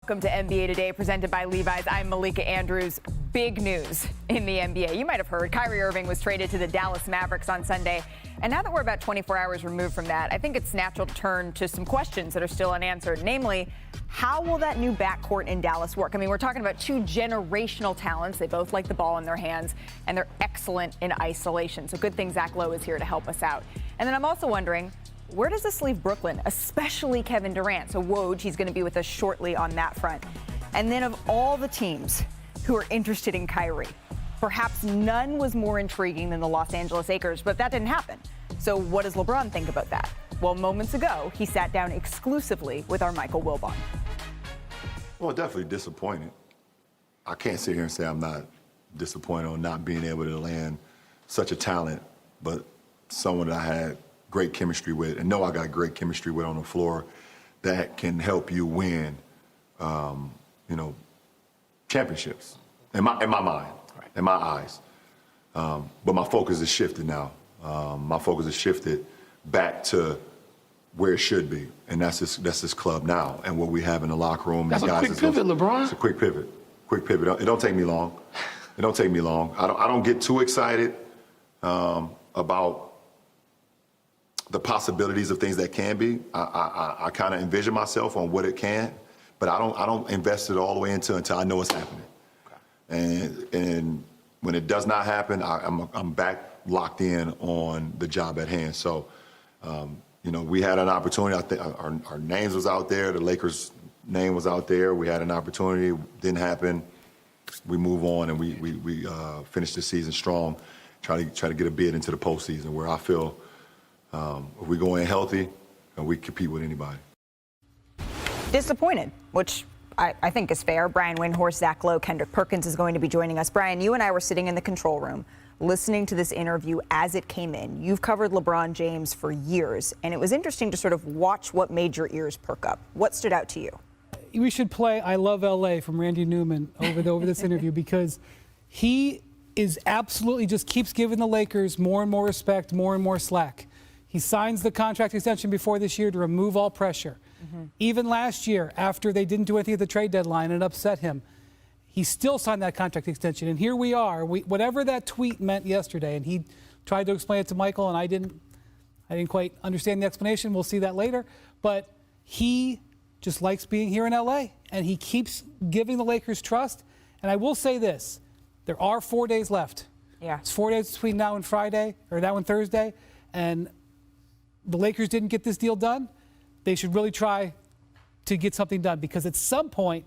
Welcome to NBA Today, presented by Levi's. I'm Malika Andrews. Big news in the NBA. You might have heard Kyrie Irving was traded to the Dallas Mavericks on Sunday. And now that we're about 24 hours removed from that, I think it's natural to turn to some questions that are still unanswered. Namely, how will that new backcourt in Dallas work? I mean, we're talking about two generational talents. They both like the ball in their hands, and they're excellent in isolation. So good thing Zach Lowe is here to help us out. And then I'm also wondering, where does this leave Brooklyn, especially Kevin Durant? So Woj, he's going to be with us shortly on that front. And then of all the teams who are interested in Kyrie, perhaps none was more intriguing than the Los Angeles Lakers, but that didn't happen. So what does LeBron think about that? Well, moments ago, he sat down exclusively with our Michael Wilbon. Well, definitely disappointed. I can't sit here and say I'm not disappointed on not being able to land such a talent, but someone that I had great chemistry with, and know I got great chemistry with on the floor that can help you win, championships in my mind, in my eyes. But my focus has shifted now. My focus has shifted back to where it should be, and that's this club now, and what we have in the locker room. That's a quick pivot, LeBron. It's a quick pivot. It don't take me long. It don't take me long. I don't get too excited about the possibilities of things that can be. I kind of envision myself on what it can, but I don't invest it all the way until I know it's happening. Okay. And when it does not happen, I'm back locked in on the job at hand. So, we had an opportunity. I think our names was out there. The Lakers' name was out there. We had an opportunity. Didn't happen. We move on, and we finish the season strong. Try to get a bid into the postseason, where I feel if we go in healthy, and we compete with anybody. Disappointed, which I think is fair. Brian Windhorst, Zach Lowe, Kendrick Perkins is going to be joining us. Brian, you and I were sitting in the control room listening to this interview as it came in. You've covered LeBron James for years, and it was interesting to sort of watch what made your ears perk up. What stood out to you? We should play I Love L.A. from Randy Newman over this interview, because he is absolutely just keeps giving the Lakers more and more respect, more and more slack. He signs the contract extension before this year to remove all pressure. Mm-hmm. Even last year, after they didn't do anything at the trade deadline and it upset him, he still signed that contract extension. And here we are, whatever that tweet meant yesterday, and he tried to explain it to Michael, and I didn't quite understand the explanation. We'll see that later. But he just likes being here in L.A., and he keeps giving the Lakers trust. And I will say this, there are 4 days left. Yeah. It's 4 days between now and Friday, or now and Thursday, and the Lakers didn't get this deal done. They should really try to get something done, because at some point,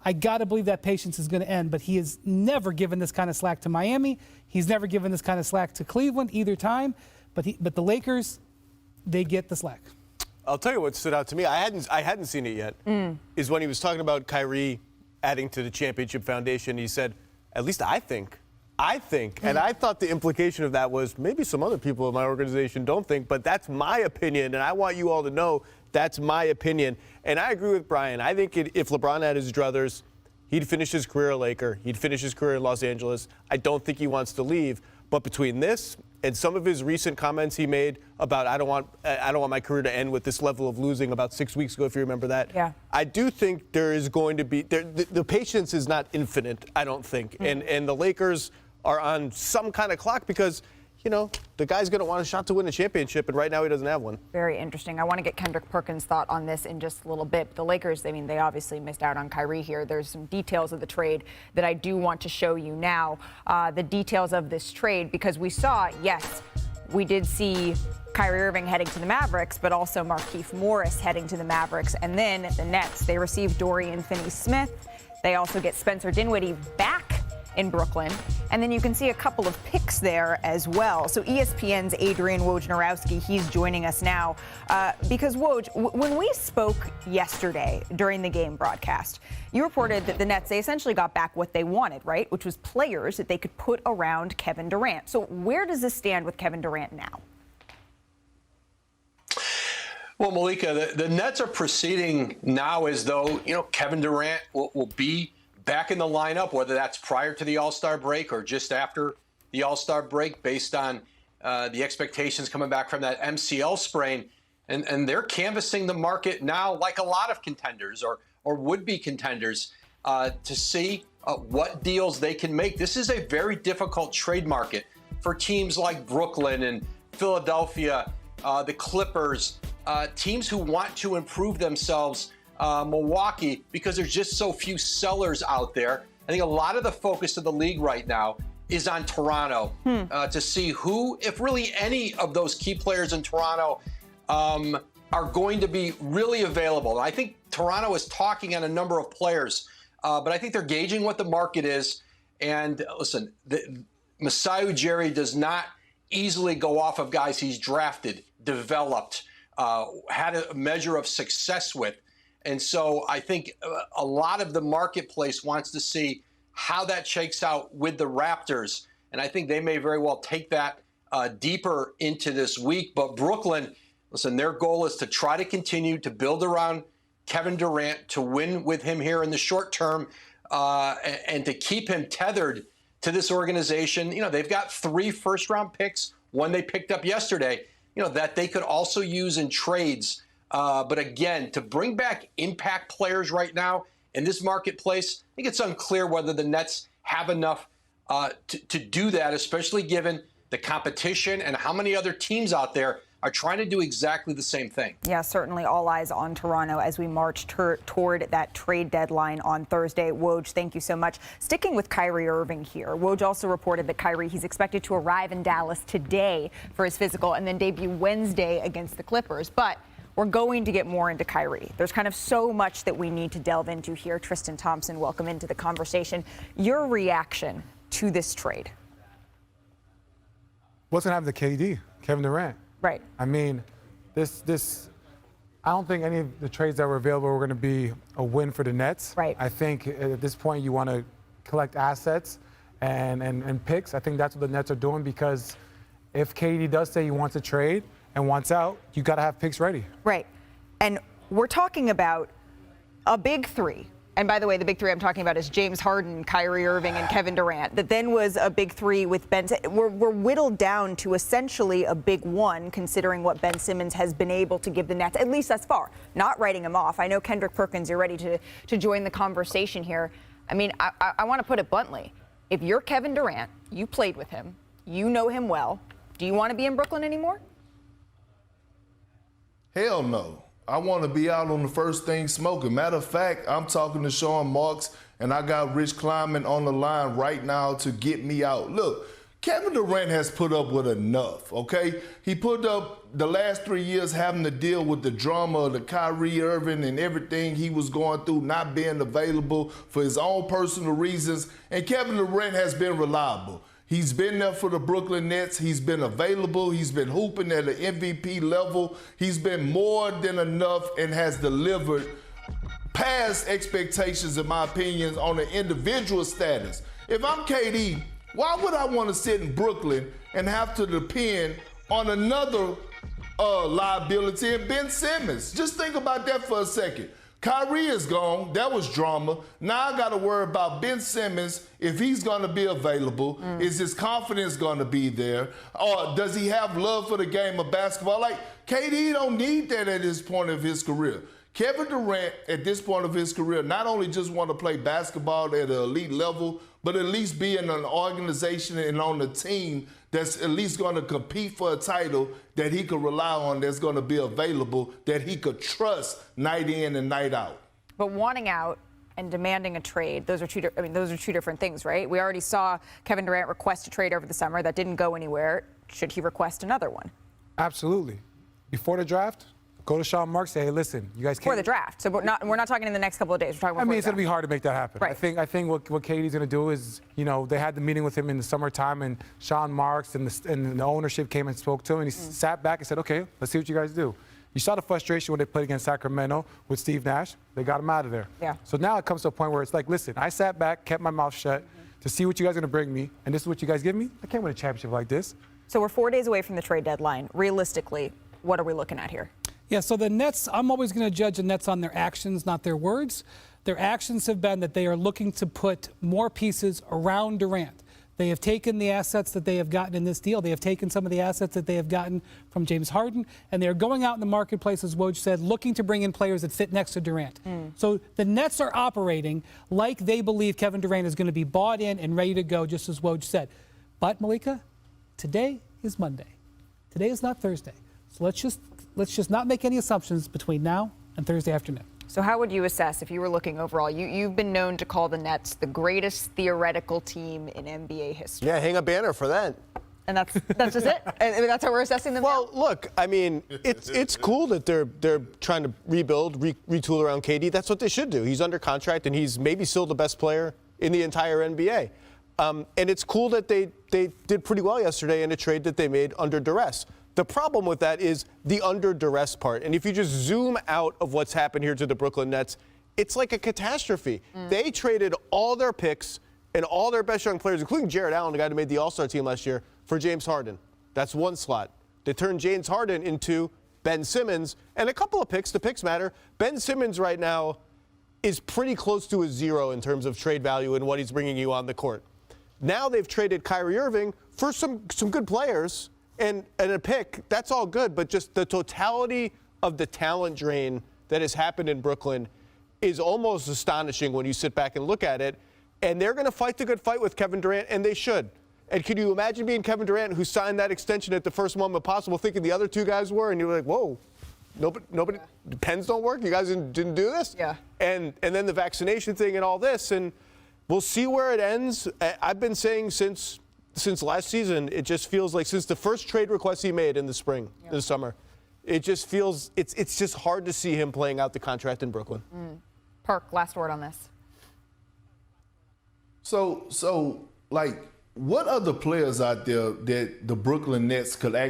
I got to believe that patience is going to end. But he has never given this kind of slack to Miami. He's never given this kind of slack to Cleveland either time. But the Lakers, they get the slack. I'll tell you what stood out to me. I hadn't seen it yet. Is when he was talking about Kyrie adding to the championship foundation. He said, "At least I think." And I thought the implication of that was maybe some other people in my organization don't think, but that's my opinion, and I want you all to know that's my opinion. And I agree with Brian. I think if LeBron had his druthers, he'd finish his career a Laker. He'd finish his career in Los Angeles. I don't think he wants to leave. But between this and some of his recent comments he made about I don't want my career to end with this level of losing about 6 weeks ago, if you remember that. Yeah. I do think there is going to be the patience is not infinite, I don't think. And the Lakers are on some kind of clock, because the guy's going to want a shot to win a championship, and right now he doesn't have one. Very interesting. I want to get Kendrick Perkins' thought on this in just a little bit. The Lakers, they obviously missed out on Kyrie here. There's some details of the trade that I do want to show you now. The details of this trade, because we saw, yes, we did see Kyrie Irving heading to the Mavericks, but also Markieff Morris heading to the Mavericks. And then the Nets, they received Dorian Finney-Smith. They also get Spencer Dinwiddie back in Brooklyn. And then you can see a couple of picks there as well. So ESPN's Adrian Wojnarowski, he's joining us now. Because Woj, when we spoke yesterday during the game broadcast, you reported that the Nets, they essentially got back what they wanted, right? Which was players that they could put around Kevin Durant. So where does this stand with Kevin Durant now? Well, Malika, the Nets are proceeding now as though, Kevin Durant will be back in the lineup, whether that's prior to the All-Star break or just after the All-Star break, based on the expectations coming back from that MCL sprain. And they're canvassing the market now like a lot of contenders, or or would-be contenders to see what deals they can make. This is a very difficult trade market for teams like Brooklyn and Philadelphia, the Clippers, teams who want to improve themselves, Milwaukee, because there's just so few sellers out there. I think a lot of the focus of the league right now is on Toronto to see who, if really any of those key players in Toronto are going to be really available. I think Toronto is talking on a number of players, but I think they're gauging what the market is. And listen, Masai Ujiri does not easily go off of guys he's drafted, developed, had a measure of success with. And so I think a lot of the marketplace wants to see how that shakes out with the Raptors. And I think they may very well take that deeper into this week. But Brooklyn, listen, their goal is to try to continue to build around Kevin Durant, to win with him here in the short term, and to keep him tethered to this organization. You know, they've got 3 first-round picks, one they picked up yesterday, you know, that they could also use in trades. But again, to bring back impact players right now in this marketplace, I think it's unclear whether the Nets have enough to do that, especially given the competition and how many other teams out there are trying to do exactly the same thing. Yeah, certainly all eyes on Toronto as we march toward that trade deadline on Thursday. Woj, thank you so much. Sticking with Kyrie Irving here, Woj also reported that he's expected to arrive in Dallas today for his physical and then debut Wednesday against the Clippers. But we're going to get more into Kyrie. There's kind of so much that we need to delve into here. Tristan Thompson, welcome into the conversation. Your reaction to this trade? What's going to happen to KD, Kevin Durant? Right. I mean, this. I don't think any of the trades that were available were going to be a win for the Nets. Right. I think at this point you want to collect assets and picks. I think that's what the Nets are doing, because if KD does say he wants to trade and wants out, you got to have picks ready. Right. And we're talking about a big 3. And by the way, the big 3 I'm talking about is James Harden, Kyrie Irving, and Kevin Durant. That then was a big 3 with Ben. We're whittled down to essentially a big 1, considering what Ben Simmons has been able to give the Nets, at least thus far. Not writing him off. I know, Kendrick Perkins, you're ready to join the conversation here. I mean, I want to put it bluntly. If you're Kevin Durant, you played with him, you know him well, do you want to be in Brooklyn anymore? Hell no. I want to be out on the first thing smoking. Matter of fact, I'm talking to Sean Marks, and I got Rich Kleiman on the line right now to get me out. Look, Kevin Durant has put up with enough, okay? He put up the last 3 years having to deal with the drama of the Kyrie Irving and everything he was going through, not being available for his own personal reasons. And Kevin Durant has been reliable. He's been there for the Brooklyn Nets. He's been available. He's been hooping at an MVP level. He's been more than enough and has delivered past expectations, in my opinion, on an individual status. If I'm KD, why would I want to sit in Brooklyn and have to depend on another liability in Ben Simmons? Just think about that for a second. Kyrie is gone. That was drama. Now I got to worry about Ben Simmons, if he's going to be available. Is his confidence going to be there? Or does he have love for the game of basketball? Like, KD don't need that at this point of his career. Kevin Durant, at this point of his career, not only just want to play basketball at an elite level, but at least be in an organization and on a team that's at least going to compete for a title that he could rely on, that's going to be available, that he could trust night in and night out. But wanting out and demanding a trade, those are two different things, right? We already saw Kevin Durant request a trade over the summer. That didn't go anywhere. Should he request another one? Absolutely. Before the draft, go to Sean Marks, say, hey, listen, you guys can't. For the draft. So we're not talking in the next couple of days. We're talking about it's going to be hard to make that happen. Right. I think what KD's going to do is, you know, they had the meeting with him in the summertime, and Sean Marks and the ownership came and spoke to him, and he sat back and said, okay, let's see what you guys do. You saw the frustration when they played against Sacramento with Steve Nash. They got him out of there. Yeah. So now it comes to a point where it's like, listen, I sat back, kept my mouth shut to see what you guys are going to bring me, and this is what you guys give me? I can't win a championship like this. So we're 4 days away from the trade deadline. Realistically, what are we looking at here? Yeah, so the Nets, I'm always going to judge the Nets on their actions, not their words. Their actions have been that they are looking to put more pieces around Durant. They have taken the assets that they have gotten in this deal. They have taken some of the assets that they have gotten from James Harden, and they're going out in the marketplace, as Woj said, looking to bring in players that fit next to Durant. So the Nets are operating like they believe Kevin Durant is going to be bought in and ready to go, just as Woj said. But, Malika, today is Monday. Today is not Thursday. So let's just not make any assumptions between now and Thursday afternoon. So how would you assess, if you were looking overall, you've been known to call the Nets the greatest theoretical team in NBA history. Yeah, hang a banner for that. And that's just it? That's how we're assessing them Well, now? look, I mean, it's cool that they're trying to rebuild, retool around KD. That's what they should do. He's under contract, and he's maybe still the best player in the entire NBA. And it's cool that they did pretty well yesterday in a trade that they made under duress. The problem with that is the under duress part. And if you just zoom out of what's happened here to the Brooklyn Nets, it's like a catastrophe. They traded all their picks and all their best young players, including Jared Allen, the guy who made the All-Star team last year, for James Harden. That's one slot. They turned James Harden into Ben Simmons and a couple of picks. The picks matter. Ben Simmons right now is pretty close to a zero in terms of trade value and what he's bringing you on the court. Now they've traded Kyrie Irving for some good players and a pick. That's all good, but just the totality of the talent drain that has happened in Brooklyn is almost astonishing when you sit back and look at it. And they're going to fight the good fight with Kevin Durant, and they should. And can you imagine being Kevin Durant, who signed that extension at the first moment possible, thinking the other two guys were, and you were like, whoa, nobody, pens don't work? You guys didn't do this? Yeah. And then the vaccination thing and all this, and we'll see where it ends. I've been saying since last season, it just feels like since the first trade request he made in the spring, in the summer, it just feels it's just hard to see him playing out the contract in Brooklyn. Park, last word on this. So, like, what other players out there that the Brooklyn Nets could actually